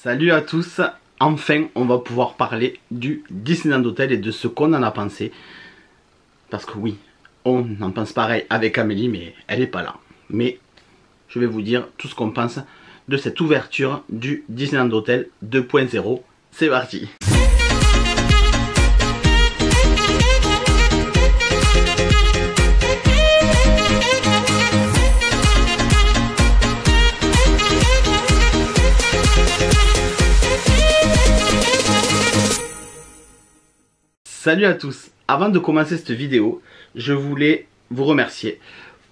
Salut à tous, enfin on va pouvoir parler du Disneyland Hotel et de ce qu'on en a pensé. Parce que oui, on en pense pareil avec Amélie, mais elle n'est pas là. Mais je vais vous dire tout ce qu'on pense de cette ouverture du Disneyland Hotel 2.0. C'est parti! Salut à tous, avant de commencer cette vidéo, je voulais vous remercier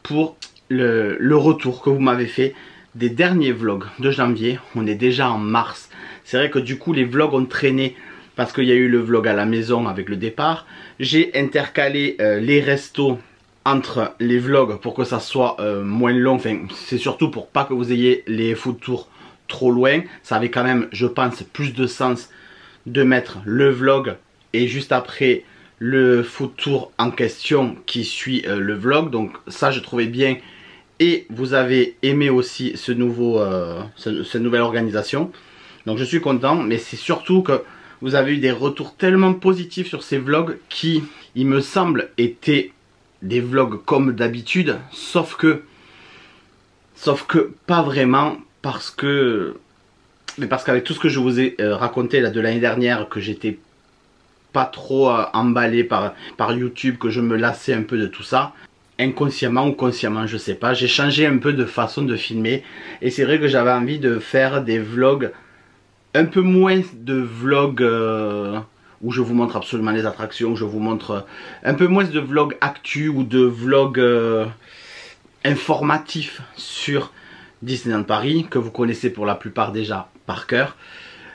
pour le retour que vous m'avez fait des derniers vlogs de janvier. On est déjà en mars, c'est vrai que du coup les vlogs ont traîné parce qu'il y a eu le vlog à la maison avec le départ. J'ai intercalé les restos entre les vlogs pour que ça soit moins long, enfin c'est surtout pour pas que vous ayez les food tours trop loin. Ça avait quand même, je pense, plus de sens de mettre le vlog et juste après le food tour en question qui suit le vlog. Donc ça je trouvais bien et vous avez aimé aussi ce nouveau, cette nouvelle organisation. Donc je suis content, mais c'est surtout que vous avez eu des retours tellement positifs sur ces vlogs qui, il me semble, étaient des vlogs comme d'habitude, sauf que pas vraiment, parce qu'avec tout ce que je vous ai raconté là de l'année dernière, que j'étais pas trop emballé par YouTube, que je me lassais un peu de tout ça, inconsciemment ou consciemment, je sais pas, j'ai changé un peu de façon de filmer et c'est vrai que j'avais envie de faire des vlogs, un peu moins de vlogs où je vous montre absolument les attractions, où je vous montre un peu moins de vlogs actu ou de vlogs informatifs sur Disneyland Paris, que vous connaissez pour la plupart déjà par cœur.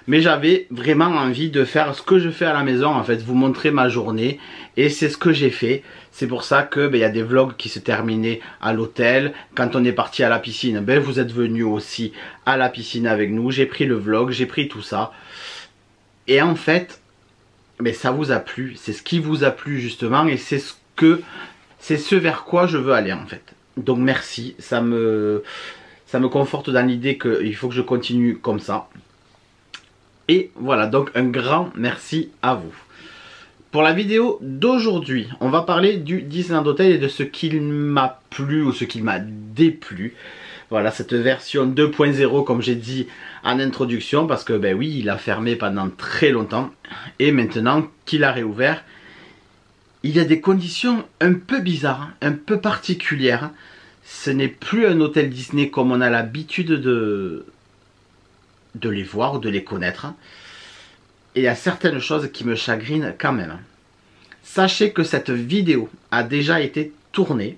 Mais j'avais vraiment envie de faire ce que je fais à la maison, en fait, vous montrer ma journée. Et c'est ce que j'ai fait. C'est pour ça que y a des vlogs qui se terminaient à l'hôtel. Quand on est parti à la piscine, vous êtes venus aussi à la piscine avec nous. J'ai pris le vlog, j'ai pris tout ça. Et en fait, ça vous a plu. C'est ce qui vous a plu justement. Et c'est ce vers quoi je veux aller en fait. Donc merci, ça me conforte dans l'idée qu'il faut que je continue comme ça. Et voilà, donc un grand merci à vous. Pour la vidéo d'aujourd'hui, on va parler du Disneyland Hotel et de ce qu'il m'a plu ou ce qu'il m'a déplu. Voilà, cette version 2.0 comme j'ai dit en introduction, parce que oui, il a fermé pendant très longtemps. Et maintenant qu'il a réouvert, il y a des conditions un peu bizarres, un peu particulières. Ce n'est plus un hôtel Disney comme on a l'habitude de les voir ou de les connaître. Et il y a certaines choses qui me chagrinent quand même. Sachez que cette vidéo a déjà été tournée.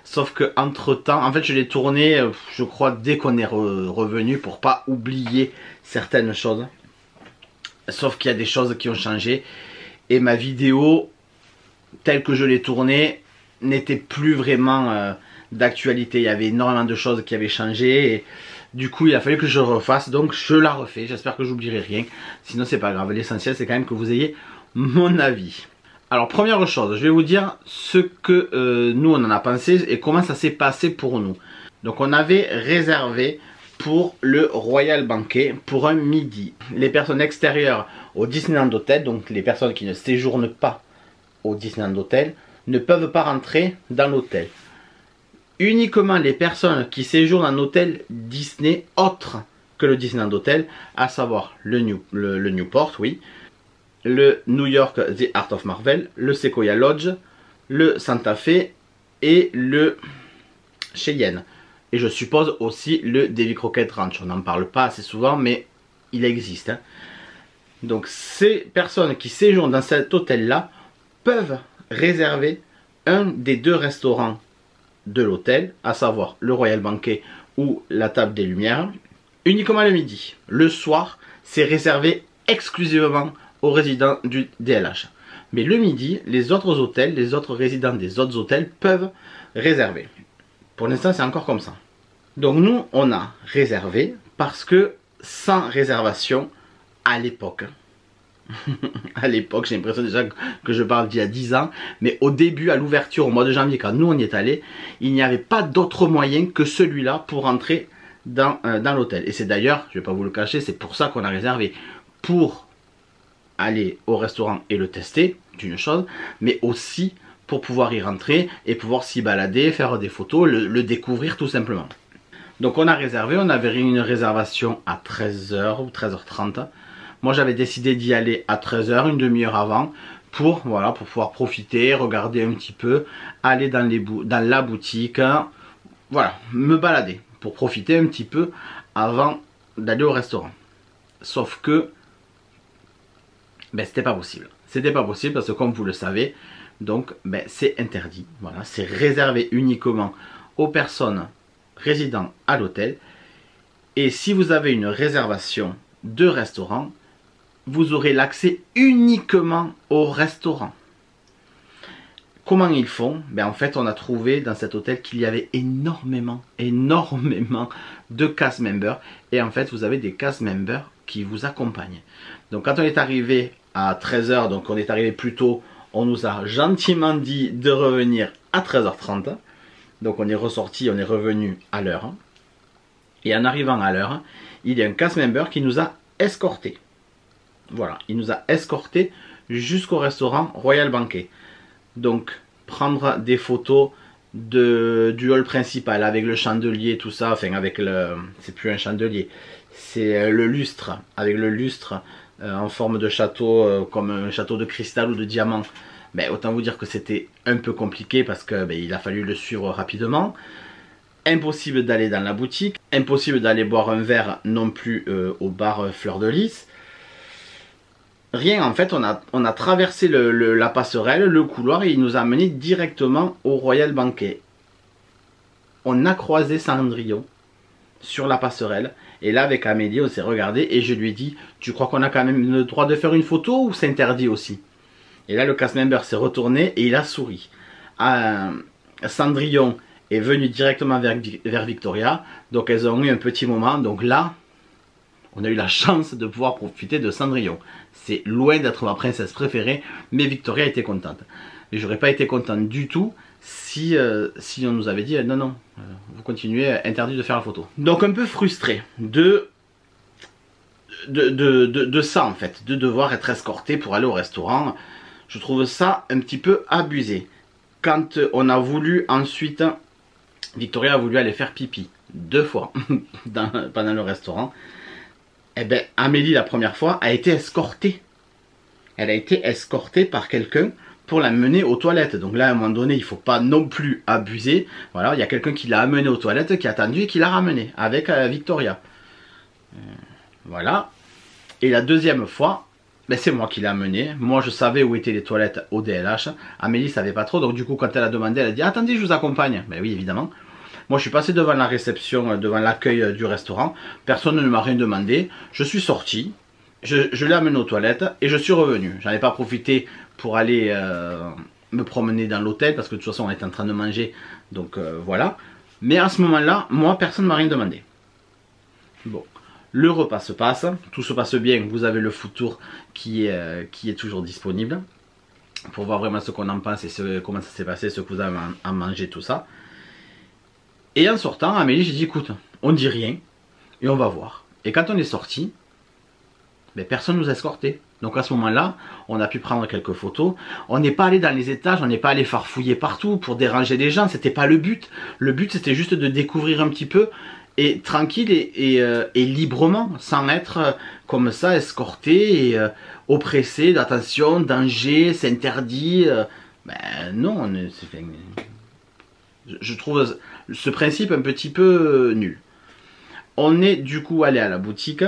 Sauf que entre temps, en fait je l'ai tournée je crois dès qu'on est revenu pour pas oublier certaines choses. Sauf qu'il y a des choses qui ont changé. Et ma vidéo telle que je l'ai tournée n'était plus vraiment d'actualité. Il y avait énormément de choses qui avaient changé et du coup il a fallu que je refasse, donc je la refais. J'espère que j'oublierai rien, sinon c'est pas grave. L'essentiel c'est quand même que vous ayez mon avis. Alors première chose, je vais vous dire ce que nous on en a pensé et comment ça s'est passé pour nous. Donc on avait réservé pour le Royal Banquet pour un midi. Les personnes extérieures au Disneyland Hotel, donc les personnes qui ne séjournent pas au Disneyland Hotel, ne peuvent pas rentrer dans l'hôtel. Uniquement les personnes qui séjournent en hôtel Disney autre que le Disneyland Hotel, à savoir le Newport, oui, le New York The Art of Marvel, le Sequoia Lodge, le Santa Fe et le Cheyenne. Et je suppose aussi le Davy Crockett Ranch. On n'en parle pas assez souvent, mais il existe. Donc ces personnes qui séjournent dans cet hôtel-là peuvent réserver un des deux restaurants de l'hôtel, à savoir le Royal Banquet ou la Table des Lumières, uniquement le midi. Le soir, c'est réservé exclusivement aux résidents du DLH. Mais le midi, les autres hôtels, les autres résidents des autres hôtels peuvent réserver. Pour l'instant, c'est encore comme ça. Donc nous, on a réservé parce que sans réservation, à l'époque, à l'époque, j'ai l'impression déjà que je parle d'il y a 10 ans, mais au début, à l'ouverture, au mois de janvier, quand nous on y est allé, il n'y avait pas d'autre moyen que celui-là pour entrer dans l'hôtel. Et c'est d'ailleurs, je ne vais pas vous le cacher, c'est pour ça qu'on a réservé. Pour aller au restaurant et le tester, d'une chose, mais aussi pour pouvoir y rentrer et pouvoir s'y balader, faire des photos, le découvrir tout simplement. Donc on a réservé, on avait une réservation à 13 h ou 13 h 30. Moi j'avais décidé d'y aller à 13 h, une demi-heure avant, pour pouvoir profiter, regarder un petit peu, aller dans la boutique, voilà, me balader, pour profiter un petit peu avant d'aller au restaurant. Sauf que ben, c'était pas possible. C'était pas possible parce que comme vous le savez, donc ben, c'est interdit. Voilà, c'est réservé uniquement aux personnes résidant à l'hôtel. Et si vous avez une réservation de restaurant, vous aurez l'accès uniquement au restaurant. Comment ils font? Ben en fait, on a trouvé dans cet hôtel qu'il y avait énormément de cast members. Et en fait, vous avez des cast members qui vous accompagnent. Donc quand on est arrivé à 13 h, donc on est arrivé plus tôt, on nous a gentiment dit de revenir à 13 h 30. Donc on est ressorti, on est revenu à l'heure. Et en arrivant à l'heure, il y a un cast member qui nous a escortés. Voilà, il nous a escortés jusqu'au restaurant Royal Banquet. Donc prendre des photos du hall principal avec le chandelier, tout ça, enfin avec le... c'est plus un chandelier, c'est le lustre, avec le lustre en forme de château, comme un château de cristal ou de diamant. Ben, autant vous dire que c'était un peu compliqué parce que ben, il a fallu le suivre rapidement. Impossible d'aller dans la boutique, impossible d'aller boire un verre non plus au bar Fleur de Lys. Rien, en fait, on a traversé la passerelle, le couloir, et il nous a amené directement au Royal Banquet. On a croisé Cendrillon sur la passerelle, et là avec Amélie on s'est regardé et je lui ai dit, tu crois qu'on a quand même le droit de faire une photo ou c'est interdit aussi? Et là le cast member s'est retourné et il a souri. Cendrillon est venu directement vers Victoria, donc elles ont eu un petit moment, donc là on a eu la chance de pouvoir profiter de Cendrillon. C'est loin d'être ma princesse préférée, mais Victoria était contente. Et j'aurais pas été contente du tout si on nous avait dit non, vous continuez, interdit de faire la photo. Donc un peu frustré de ça en fait, de devoir être escorté pour aller au restaurant. Je trouve ça un petit peu abusé. Quand on a voulu ensuite, Victoria a voulu aller faire pipi 2 fois pendant le restaurant. Eh bien, Amélie, la première fois, a été escortée. Elle a été escortée par quelqu'un pour la mener aux toilettes. Donc là, à un moment donné, il ne faut pas non plus abuser. Voilà, il y a quelqu'un qui l'a amenée aux toilettes, qui a attendu et qui l'a ramenée avec Victoria. Voilà. Et la deuxième fois, ben, c'est moi qui l'ai amenée. Moi, je savais où étaient les toilettes au DLH. Amélie ne savait pas trop. Donc du coup, quand elle a demandé, elle a dit « Attendez, je vous accompagne. » Ben oui, évidemment. Moi, je suis passé devant la réception, devant l'accueil du restaurant. Personne ne m'a rien demandé. Je suis sorti. Je l'ai amené aux toilettes et je suis revenu. J'en ai pas profité pour aller me promener dans l'hôtel parce que de toute façon, on était en train de manger. Donc voilà. Mais à ce moment-là, moi, personne ne m'a rien demandé. Bon. Le repas se passe. Tout se passe bien. Vous avez le food tour qui est toujours disponible. Pour voir vraiment ce qu'on en pense et comment ça s'est passé, ce que vous avez à manger, tout ça. Et en sortant, Amélie, j'ai dit, écoute, on dit rien et on va voir. Et quand on est sorti, ben, personne ne nous a escortés. Donc à ce moment-là, on a pu prendre quelques photos. On n'est pas allé dans les étages, on n'est pas allé farfouiller partout pour déranger les gens. C'était pas le but. Le but, c'était juste de découvrir un petit peu et tranquille et librement, sans être comme ça escorté et oppressé d'attention, danger, c'est interdit. Ben non, je trouve ce principe un petit peu nul. On est du coup allé à la boutique.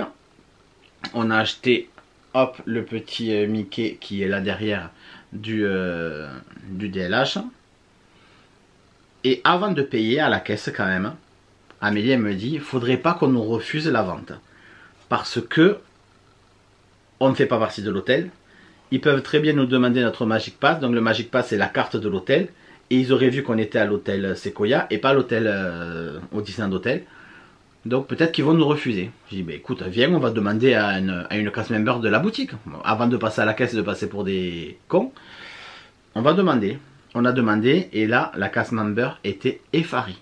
On a acheté hop le petit Mickey qui est là derrière du DLH. Et avant de payer à la caisse quand même, Amélie elle me dit il faudrait pas qu'on nous refuse la vente. Parce que on ne fait pas partie de l'hôtel. Ils peuvent très bien nous demander notre Magic Pass. Donc le Magic Pass c'est la carte de l'hôtel. Et ils auraient vu qu'on était à l'hôtel Sequoia et pas à l'hôtel au Disneyland Hotel. Donc peut-être qu'ils vont nous refuser. J'ai dit, bah, écoute, viens, on va demander à une cast member de la boutique. Avant de passer à la caisse et de passer pour des cons, on va demander. On a demandé et là, la cast member était effarée.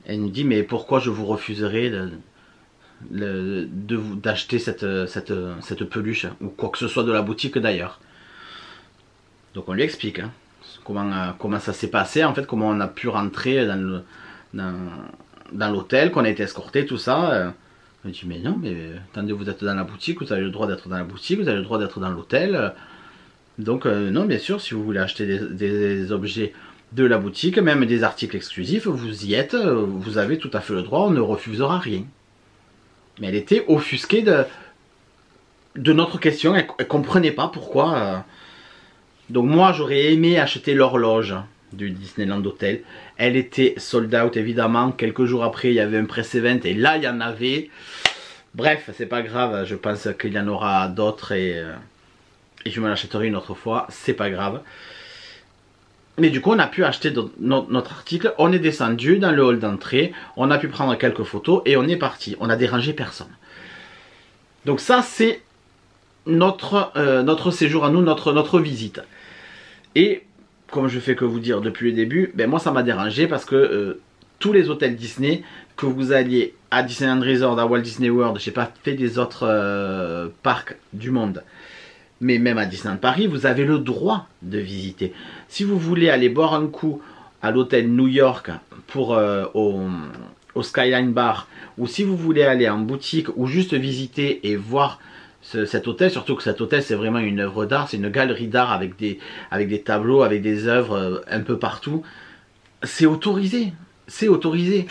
Elle nous dit mais pourquoi je vous refuserais d'acheter cette peluche ou quoi que ce soit de la boutique d'ailleurs. Donc on lui explique hein, comment ça s'est passé en fait, comment on a pu rentrer dans l'hôtel, qu'on a été escorté, tout ça. On dit mais non, mais attendez, vous êtes dans la boutique, vous avez le droit d'être dans la boutique, vous avez le droit d'être dans l'hôtel. Donc non, bien sûr, si vous voulez acheter des objets de la boutique, même des articles exclusifs, vous y êtes, vous avez tout à fait le droit, on ne refusera rien. Mais elle était offusquée de notre question, elle ne comprenait pas pourquoi. Donc moi j'aurais aimé acheter l'horloge du Disneyland Hotel. Elle était sold out évidemment, quelques jours après il y avait un press event et là il y en avait. Bref, c'est pas grave, je pense qu'il y en aura d'autres et je me l'achèterai une autre fois, c'est pas grave. Mais du coup on a pu acheter notre article, on est descendu dans le hall d'entrée, on a pu prendre quelques photos et on est parti, on a dérangé personne. Donc ça c'est notre séjour à nous, notre visite. Et comme je fais que vous dire depuis le début, ben moi ça m'a dérangé parce que tous les hôtels Disney, que vous alliez à Disneyland Resort, à Walt Disney World, je n'ai pas fait des autres parcs du monde, mais même à Disneyland Paris, vous avez le droit de visiter. Si vous voulez aller boire un coup à l'hôtel New York pour au Skyline Bar, ou si vous voulez aller en boutique ou juste visiter et voir cet hôtel, surtout que cet hôtel c'est vraiment une œuvre d'art, c'est une galerie d'art avec des tableaux, avec des œuvres un peu partout, c'est autorisé, c'est autorisé.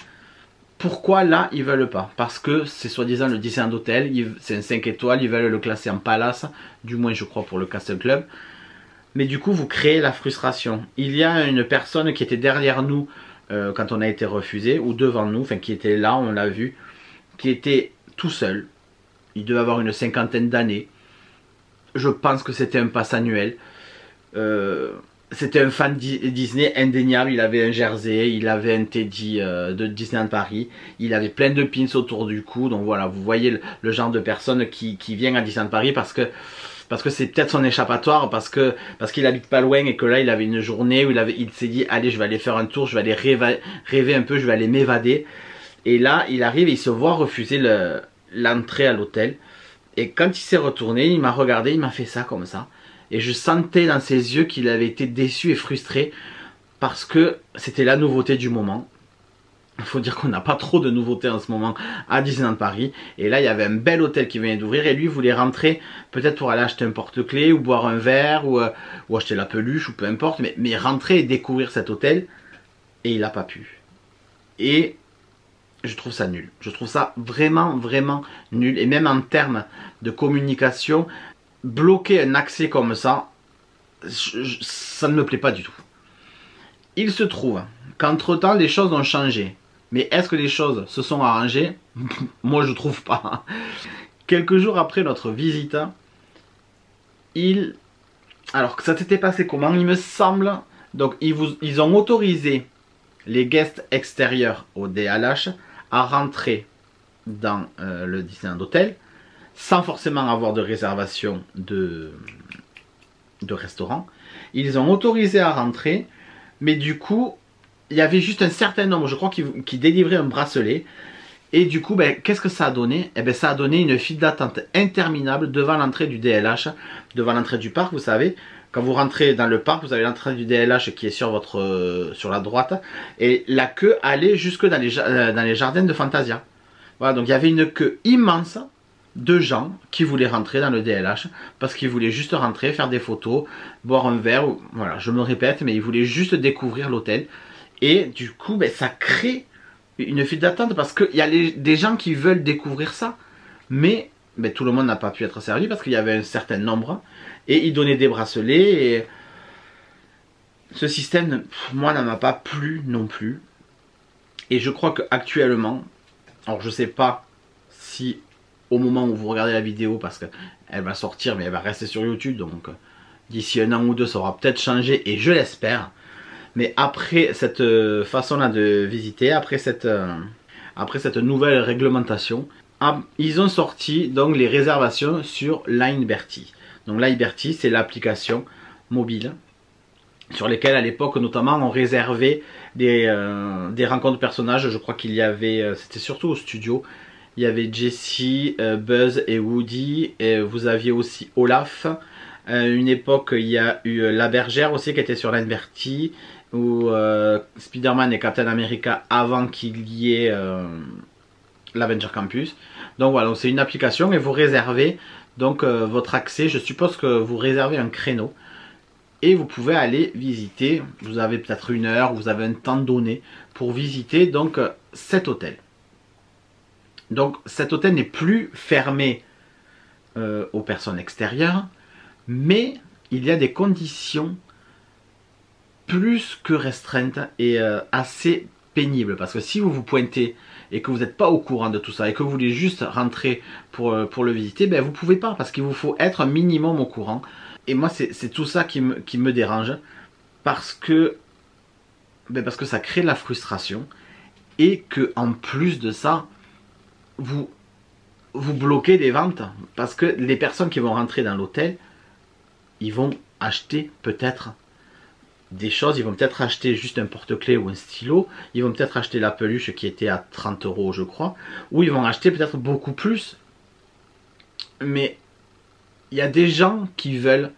Pourquoi là ils veulent pas? Parce que c'est soi-disant le Disneyland Hotel, c'est un 5 étoiles, ils veulent le classer en palace, du moins je crois pour le Castle Club. Mais du coup vous créez la frustration. Il y a une personne qui était derrière nous quand on a été refusé, ou devant nous, enfin qui était là, on l'a vu, qui était tout seul. Il devait avoir une cinquantaine d'années. Je pense que c'était un pass annuel. C'était un fan Disney indéniable. Il avait un jersey, il avait un teddy de Disneyland Paris. Il avait plein de pins autour du cou. Donc voilà, vous voyez le genre de personne qui vient à Disneyland Paris parce que c'est peut-être son échappatoire, parce qu'il habite pas loin et que là il avait une journée où il s'est dit allez, je vais aller faire un tour, je vais aller rêver un peu, je vais aller m'évader. Et là il arrive et il se voit refuser l'entrée à l'hôtel. Et quand il s'est retourné, il m'a regardé, il m'a fait ça comme ça. Et je sentais dans ses yeux qu'il avait été déçu et frustré parce que c'était la nouveauté du moment. Il faut dire qu'on n'a pas trop de nouveautés en ce moment à Disneyland Paris. Et là, il y avait un bel hôtel qui venait d'ouvrir et lui voulait rentrer peut-être pour aller acheter un porte-clés ou boire un verre ou acheter la peluche ou peu importe. Mais rentrer et découvrir cet hôtel et il n'a pas pu. Et je trouve ça nul. Je trouve ça vraiment, vraiment nul. Et même en termes de communication, bloquer un accès comme ça, ça ne me plaît pas du tout. Il se trouve qu'entre-temps, les choses ont changé. Mais est-ce que les choses se sont arrangées? Moi, je trouve pas. Quelques jours après notre visite, alors que ça s'était passé comment? Il me semble. Donc, ils ont autorisé les guests extérieurs au DLH à rentrer dans le Disneyland Hotel sans forcément avoir de réservation de restaurant. Ils ont autorisé à rentrer, mais du coup, il y avait juste un certain nombre, je crois, qui délivraient un bracelet. Et du coup, ben, qu'est-ce que ça a donné? Eh ben, ça a donné une file d'attente interminable devant l'entrée du DLH, devant l'entrée du parc, vous savez. Quand vous rentrez dans le parc, vous avez l'entrée du DLH qui est sur la droite. Et la queue allait jusque dans les jardins de Fantasia. Voilà, donc il y avait une queue immense de gens qui voulaient rentrer dans le DLH parce qu'ils voulaient juste rentrer, faire des photos, boire un verre. Voilà, je me répète, mais ils voulaient juste découvrir l'hôtel. Et du coup, ben, ça crée une file d'attente parce qu'il y a des gens qui veulent découvrir ça. Mais ben, tout le monde n'a pas pu être servi parce qu'il y avait un certain nombre. Et ils donnaient des bracelets. Et ce système, moi, ne m'a pas plu non plus. Et je crois qu'actuellement, alors je ne sais pas si au moment où vous regardez la vidéo, parce qu'elle va sortir, mais elle va rester sur YouTube. Donc d'ici un an ou deux, ça aura peut-être changé. Et je l'espère. Mais après cette façon-là de visiter, après cette nouvelle réglementation, ils ont sorti donc les réservations sur Lineberty. Donc Lineberty, c'est l'application mobile sur lesquels à l'époque notamment on réservait des rencontres de personnages. Je crois qu'il y avait, c'était surtout au studio, il y avait Jessie, Buzz et Woody, et vous aviez aussi Olaf. Une époque il y a eu La Bergère aussi qui était sur l'Inverti, ou Spider-Man et Captain America avant qu'il y ait l'Avenger Campus. Donc voilà, c'est une application et vous réservez donc votre accès. Je suppose que vous réservez un créneau et vous pouvez aller visiter. Vous avez peut-être une heure, vous avez un temps donné pour visiter donc cet hôtel. Donc cet hôtel n'est plus fermé aux personnes extérieures, mais il y a des conditions plus que restreintes et assez pénibles. Parce que si vous vous pointez et que vous n'êtes pas au courant de tout ça et que vous voulez juste rentrer pour le visiter, ben vous ne pouvez pas parce qu'il vous faut être un minimum au courant. Et moi c'est tout ça qui me dérange parce que ça crée de la frustration et que en plus de ça vous bloquez des ventes parce que les personnes qui vont rentrer dans l'hôtel, ils vont acheter peut-être des choses, ils vont peut-être acheter juste un porte-clés ou un stylo, ils vont peut-être acheter la peluche qui était à 30 € je crois, ou ils vont acheter peut-être beaucoup plus. Mais il y a des gens qui veulent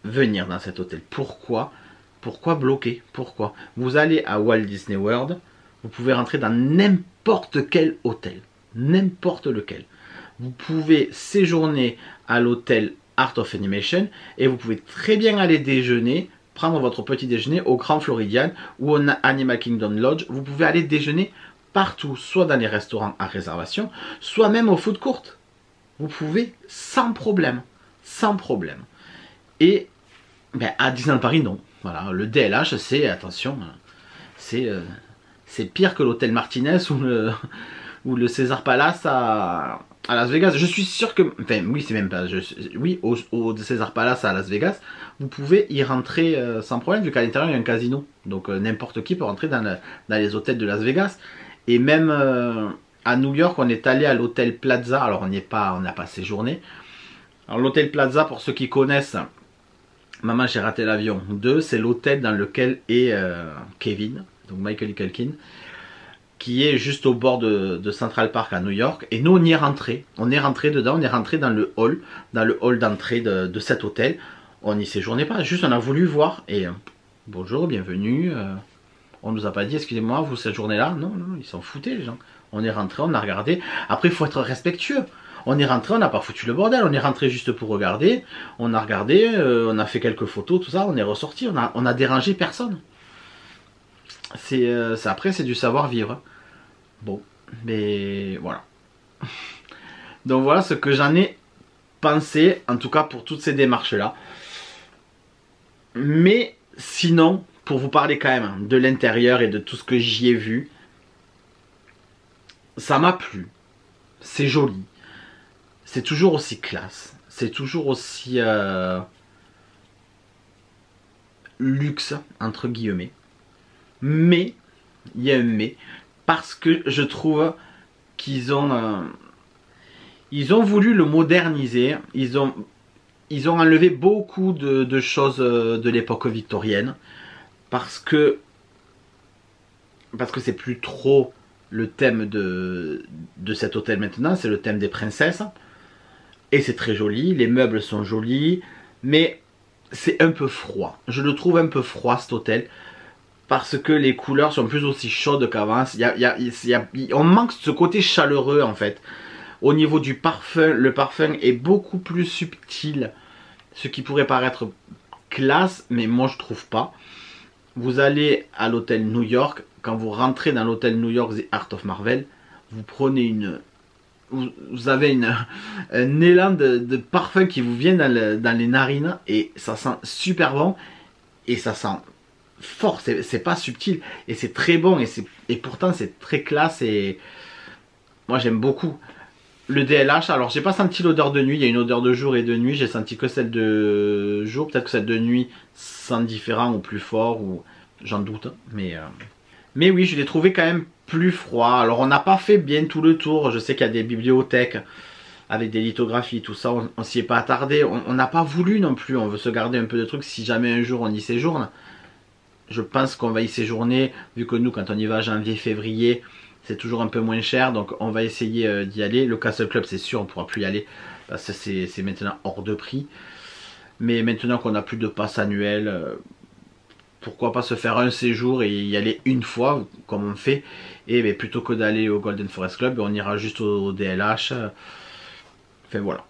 venir dans cet hôtel. Pourquoi bloquer? Pourquoi? Vous allez à Walt Disney World, vous pouvez rentrer dans n'importe quel hôtel, n'importe lequel. Vous pouvez séjourner à l'hôtel Art of Animation et vous pouvez très bien aller déjeuner, prendre votre petit déjeuner au Grand Floridian ou au Animal Kingdom Lodge. Vous pouvez aller déjeuner partout, soit dans les restaurants à réservation, soit même au food court. Vous pouvez sans problème, sans problème. Et à Disneyland Paris, non. Voilà, le DLH, c'est, attention, c'est pire que l'hôtel Martinez ou le Caesar Palace à Las Vegas. Je suis sûr que, enfin oui c'est même pas, oui au Caesar Palace à Las Vegas, vous pouvez y rentrer sans problème vu qu'à l'intérieur il y a un casino. Donc n'importe qui peut rentrer dans les hôtels de Las Vegas. Et même à New York on est allé à l'hôtel Plaza, alors on n'a pas séjourné. Alors l'hôtel Plaza, pour ceux qui connaissent, Maman j'ai raté l'avion 2, c'est l'hôtel dans lequel est Kevin, donc Michael Culkin, qui est juste au bord de Central Park à New York. Et nous on y est rentré. On est rentré dedans, on est rentré dans le hall d'entrée de cet hôtel. On n'y séjournait pas, juste on a voulu voir. Et bonjour, bienvenue. On nous a pas dit, excusez-moi, vous séjournez là? Non, non, ils s'en foutaient les gens. On est rentré, on a regardé. Après il faut être respectueux. On est rentré, on n'a pas foutu le bordel, on est rentré juste pour regarder. On a regardé, on a fait quelques photos, tout ça, on est ressorti, on a dérangé personne. Après c'est du savoir-vivre. Bon, mais voilà. Donc voilà ce que j'en ai pensé, en tout cas pour toutes ces démarches-là. Mais sinon, pour vous parler quand même de l'intérieur et de tout ce que j'y ai vu, ça m'a plu. C'est joli. C'est toujours aussi classe. C'est toujours aussi luxe, entre guillemets. Mais, il y a un mais, parce que je trouve qu'ils ont voulu le moderniser. Ils ont enlevé beaucoup de choses de l'époque victorienne. Parce que c'est plus trop le thème de cet hôtel maintenant. C'est le thème des princesses. Et c'est très joli, les meubles sont jolis, mais c'est un peu froid. Je le trouve un peu froid cet hôtel, parce que les couleurs sont plus aussi chaudes qu'avant. On manque ce côté chaleureux en fait. Au niveau du parfum, le parfum est beaucoup plus subtil, ce qui pourrait paraître classe, mais moi je trouve pas. Vous allez à l'hôtel New York, quand vous rentrez dans l'hôtel New York The Art of Marvel, vous prenez vous avez un élan de parfum qui vous vient dans les narines et ça sent super bon et ça sent fort, c'est pas subtil et c'est très bon et pourtant c'est très classe et moi j'aime beaucoup. Le DLH, alors j'ai pas senti l'odeur de nuit, il y a une odeur de jour et de nuit, j'ai senti que celle de jour, peut-être que celle de nuit sent différent ou plus fort ou j'en doute, mais oui je l'ai trouvé quand même plus froid. Alors on n'a pas fait bien tout le tour, je sais qu'il y a des bibliothèques avec des lithographies, tout ça, on s'y est pas attardé. On n'a pas voulu non plus, on veut se garder un peu de trucs si jamais un jour on y séjourne. Je pense qu'on va y séjourner, vu que nous, quand on y va janvier, février, c'est toujours un peu moins cher, donc on va essayer d'y aller. Le Castle Club, c'est sûr, on ne pourra plus y aller, parce que c'est maintenant hors de prix. Mais maintenant qu'on n'a plus de passe annuel, pourquoi pas se faire un séjour et y aller une fois, comme on fait. Et bien, plutôt que d'aller au Golden Forest Club, on ira juste au DLH. Enfin voilà.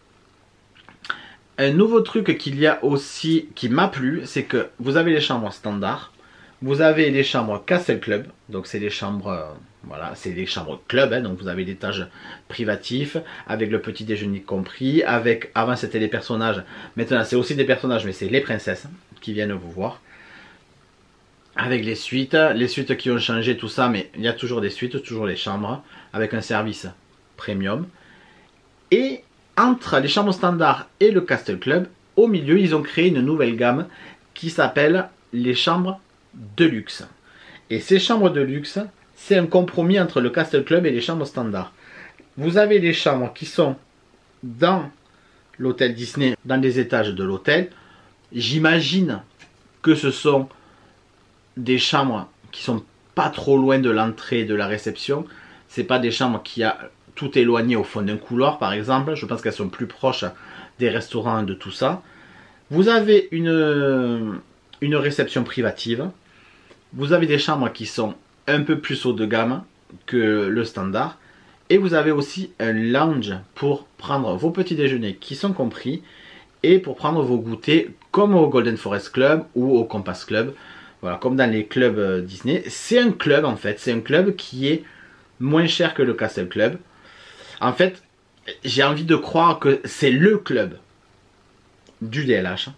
Un nouveau truc qu'il y a aussi, qui m'a plu, c'est que vous avez les chambres standards. Vous avez les chambres Castle Club, donc c'est les chambres, voilà, c'est les chambres club, hein, donc vous avez l'étage privatif, avec le petit déjeuner compris, avec, avant c'était les personnages, maintenant c'est aussi des personnages, mais c'est les princesses qui viennent vous voir. Avec les suites qui ont changé, tout ça, mais il y a toujours des suites, toujours les chambres, avec un service premium. Et entre les chambres standards et le Castle Club, au milieu, ils ont créé une nouvelle gamme qui s'appelle les chambres de luxe. Et ces chambres de luxe, c'est un compromis entre le Castle Club et les chambres standards. Vous avez les chambres qui sont dans l'hôtel Disney, dans les étages de l'hôtel. J'imagine que ce sont des chambres qui sont pas trop loin de l'entrée de la réception. C'est pas des chambres qui a tout éloigné au fond d'un couloir par exemple. Je pense qu'elles sont plus proches des restaurants, de tout ça. Vous avez une réception privative. Vous avez des chambres qui sont un peu plus haut de gamme que le standard. Et vous avez aussi un lounge pour prendre vos petits déjeuners qui sont compris. Et pour prendre vos goûters comme au Golden Forest Club ou au Compass Club. Voilà, comme dans les clubs Disney. C'est un club en fait. C'est un club qui est moins cher que le Castle Club. En fait, j'ai envie de croire que c'est le club du DLH.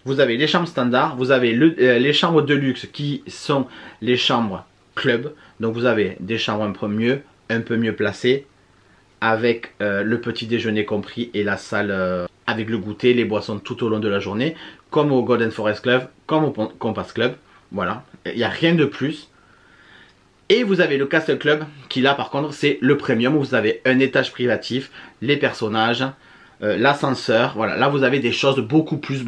Vous avez les chambres standards, vous avez les chambres de luxe qui sont les chambres club. Donc vous avez des chambres un peu mieux placées, avec le petit déjeuner compris et la salle avec le goûter, les boissons tout au long de la journée, comme au Golden Forest Club, comme au Compass Club. Voilà, il n'y a rien de plus. Et vous avez le Castle Club qui là par contre c'est le premium où vous avez un étage privatif, les personnages, l'ascenseur, voilà, là vous avez des choses beaucoup plus,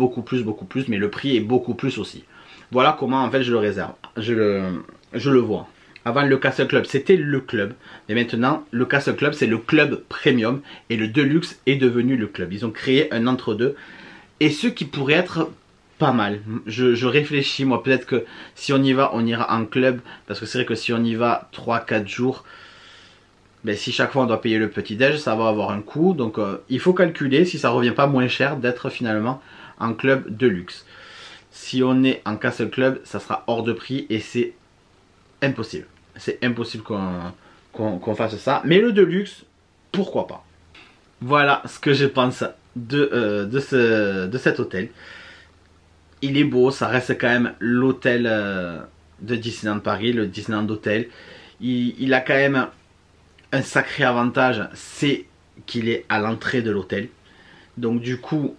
mais le prix est beaucoup plus aussi. Voilà comment en fait je le réserve, je le vois. Avant le Castle Club c'était le club, mais maintenant le Castle Club c'est le club premium et le Deluxe est devenu le club. Ils ont créé un entre-deux et ce qui pourrait être pas mal. Je réfléchis moi, peut-être que si on y va, on ira en club, parce que c'est vrai que si on y va 3-4 jours, ben, si chaque fois on doit payer le petit déj, ça va avoir un coût. Donc il faut calculer si ça revient pas moins cher d'être finalement en club de luxe. Si on est en Castle Club, ça sera hors de prix et c'est impossible. C'est impossible qu'on fasse ça. Mais le Deluxe, pourquoi pas. Voilà ce que je pense de cet hôtel. Il est beau, ça reste quand même l'hôtel de Disneyland Paris, le Disneyland Hotel. Il a quand même un sacré avantage, c'est qu'il est à l'entrée de l'hôtel. Donc du coup,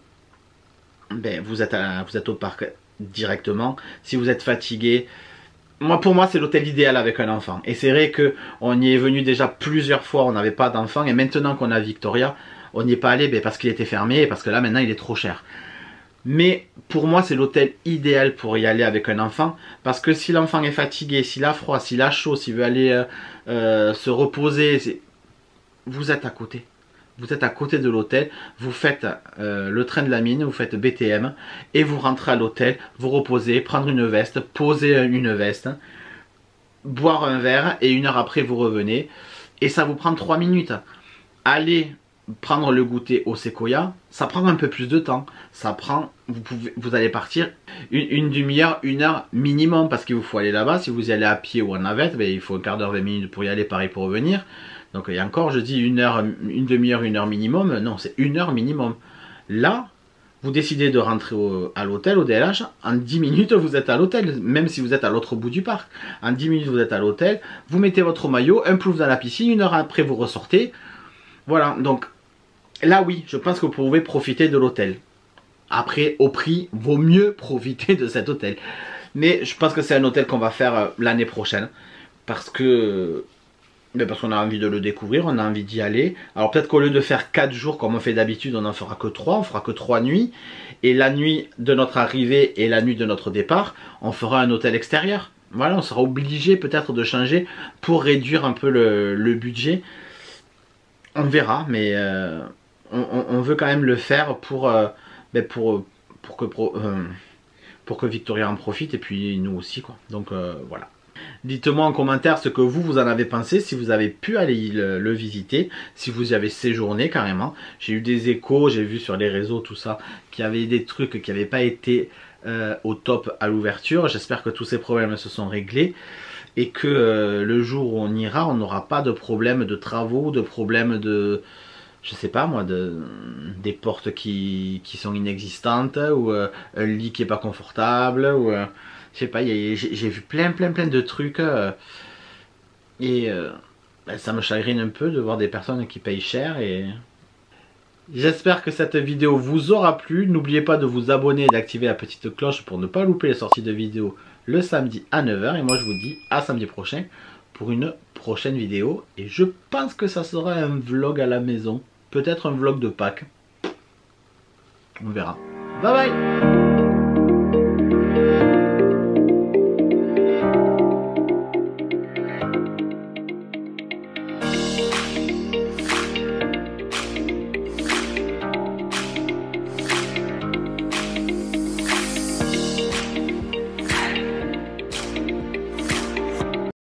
ben, vous êtes au parc directement. Si vous êtes fatigué, pour moi c'est l'hôtel idéal avec un enfant. Et c'est vrai qu'on y est venu déjà plusieurs fois, on n'avait pas d'enfant. Et maintenant qu'on a Victoria, on n'y est pas allé parce qu'il était fermé et parce que là maintenant il est trop cher. Mais pour moi c'est l'hôtel idéal pour y aller avec un enfant, parce que si l'enfant est fatigué, s'il a froid, s'il a chaud, s'il veut aller se reposer, vous êtes à côté. Vous êtes à côté de l'hôtel, vous faites le train de la mine, vous faites BTM et vous rentrez à l'hôtel, vous reposez, prendre une veste, poser une veste, boire un verre et 1 heure après vous revenez et ça vous prend 3 minutes. Allez prendre le goûter au Sequoia, ça prend un peu plus de temps. Ça prend, vous allez partir une demi-heure, 1 heure minimum parce qu'il vous faut aller là-bas. Si vous y allez à pied ou en navette, ben, il faut un quart d'heure, 20 minutes pour y aller, pareil pour revenir. Donc il y a encore, je dis une demi-heure, 1 heure minimum. Non, c'est 1 heure minimum. Là, vous décidez de rentrer à l'hôtel, au DLH, en 10 minutes vous êtes à l'hôtel, même si vous êtes à l'autre bout du parc. En 10 minutes vous êtes à l'hôtel, vous mettez votre maillot, un plouf dans la piscine, 1 heure après vous ressortez. Voilà, donc là oui, je pense que vous pouvez profiter de l'hôtel. Après, au prix, vaut mieux profiter de cet hôtel. Mais je pense que c'est un hôtel qu'on va faire l'année prochaine. Parce que Mais parce qu'on a envie de le découvrir, on a envie d'y aller. Alors peut-être qu'au lieu de faire 4 jours comme on fait d'habitude, on n'en fera que 3, on fera que 3 nuits. Et la nuit de notre arrivée et la nuit de notre départ, on fera un hôtel extérieur. Voilà, on sera obligé peut-être de changer pour réduire un peu le budget. On verra, mais on veut quand même le faire pour que Victoria en profite et puis nous aussi, quoi. Donc voilà. Dites-moi en commentaire ce que vous en avez pensé, si vous avez pu aller le visiter, si vous y avez séjourné carrément. J'ai eu des échos, j'ai vu sur les réseaux tout ça, qu'il y avait des trucs qui n'avaient pas été au top à l'ouverture. J'espère que tous ces problèmes se sont réglés et que le jour où on ira, on n'aura pas de problème de travaux, de problèmes de... je sais pas moi, des portes qui sont inexistantes, ou un lit qui est pas confortable, ou je sais pas, j'ai vu plein de trucs et ça me chagrine un peu de voir des personnes qui payent cher. Et j'espère que cette vidéo vous aura plu. N'oubliez pas de vous abonner et d'activer la petite cloche pour ne pas louper les sorties de vidéos le samedi à 9 h. Et moi je vous dis à samedi prochain pour une prochaine vidéo. Et je pense que ça sera un vlog à la maison. Peut-être un vlog de Pâques. On verra. Bye bye!